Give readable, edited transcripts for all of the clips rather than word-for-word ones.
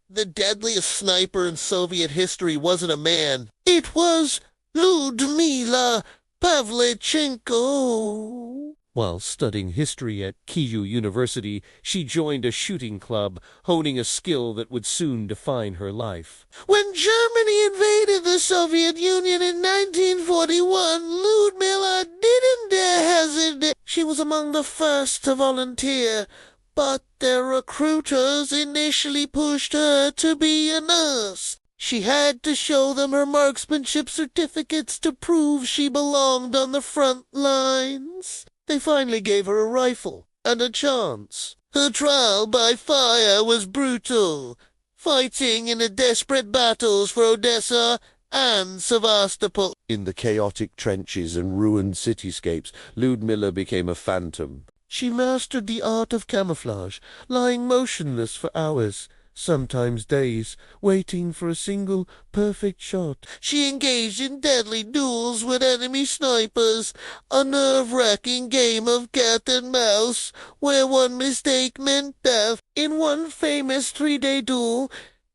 The deadliest sniper in Soviet history wasn't a man. It was Ludmila Pavlichenko. While studying history at Kyiv University, she joined a shooting club, honing a skill that would soon define her life. When Germany invaded the Soviet Union in 1941, Ludmila didn't dare hesitate. She was among the first to volunteer, but their recruiters initially pushed her to be a nurse. She had to show them her marksmanship certificates to prove she belonged on the front lines. They finally gave her a rifle and a chance. Her trial by fire was brutal, fighting in the desperate battles for Odessa and Sevastopol. In the chaotic trenches and ruined cityscapes, Ludmila became a phantom. She mastered the art of camouflage, lying motionless for hours, sometimes days, waiting for a single perfect shot. She engaged in deadly duels with enemy snipers, a nerve-wracking game of cat and mouse, where one mistake meant death. In one famous 3-day duel,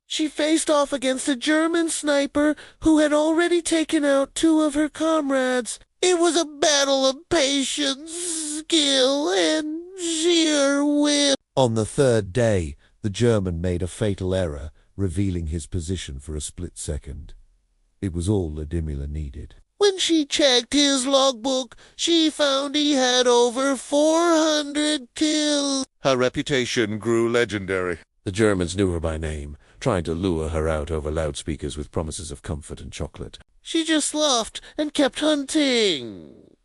she faced off against a German sniper who had already taken out 2 of her comrades. It was a battle of patience, skill, and sheer will. On the 3rd day, the German made a fatal error, revealing his position for a split second. It was all Ludmila needed. When she checked his logbook, she found he had over 400 kills. Her reputation grew legendary. The Germans knew her by name, trying to lure her out over loudspeakers with promises of comfort and chocolate. She just laughed and kept hunting.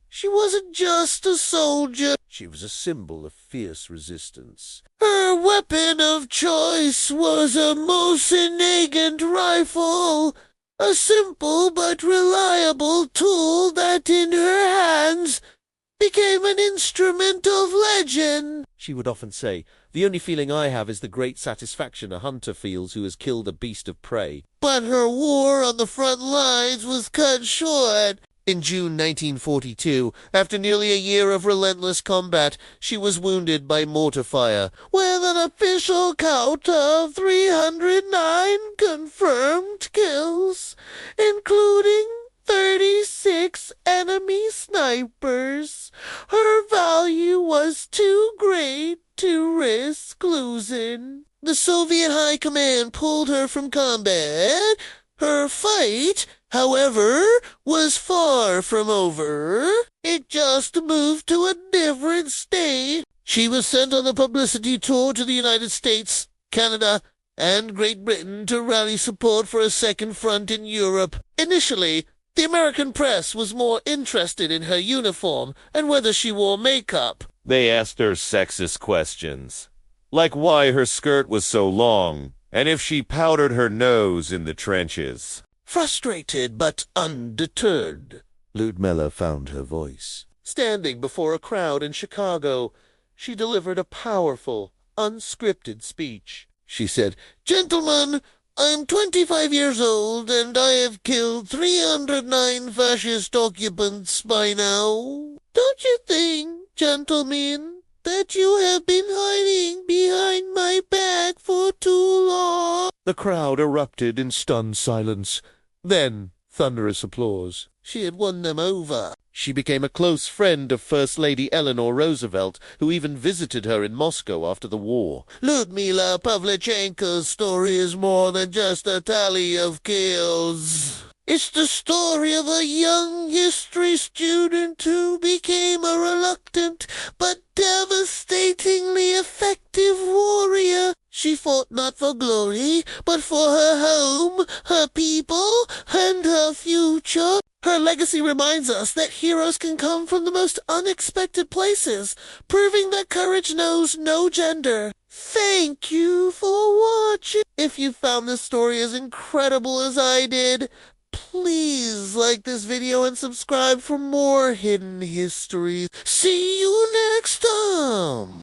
She wasn't just a soldier. She was a symbol of fierce resistance. Her weapon of choice was a Mosin Nagant rifle, a simple but reliable tool that in her hands became an instrument of legend. She would often say, "The only feeling I have is the great satisfaction a hunter feels who has killed a beast of prey." But her war on the front lines was cut short. In June 1942, after nearly a year of relentless combat, she was wounded by mortar fire, with an official count of 309 confirmed kills, including 36 enemy snipers. Her value was too great to risk losing. The Soviet High Command pulled her from combat. Her fight, however, was far from over. It just moved to a different state. She was sent on a publicity tour to the United States, Canada, and Great Britain to rally support for a second front in Europe. Initially, the American press was more interested in her uniform and whether she wore makeup. They asked her sexist questions, like why her skirt was so long, and if she powdered her nose in the trenches. Frustrated but undeterred, Ludmila found her voice. Standing before a crowd in Chicago, she delivered a powerful, unscripted speech. She said, "Gentlemen, I'm 25 years old, and I have killed 309 fascist occupants by now. Don't you think, gentlemen, that you have been hiding behind my back for too long?" The crowd erupted in stunned silence. Then thunderous applause. She had won them over. She became a close friend of First Lady Eleanor Roosevelt, who even visited her in Moscow after the war. Ludmila Pavlichenko's story is more than just a tally of kills. It's the story of a young history student who became a reluctant but devastatingly effective warrior. She fought not for glory, but for her home, her people, and her future. Her legacy reminds us that heroes can come from the most unexpected places, proving that courage knows no gender. Thank you for watching. If you found this story as incredible as I did, please like this video and subscribe for more hidden histories. See you next time!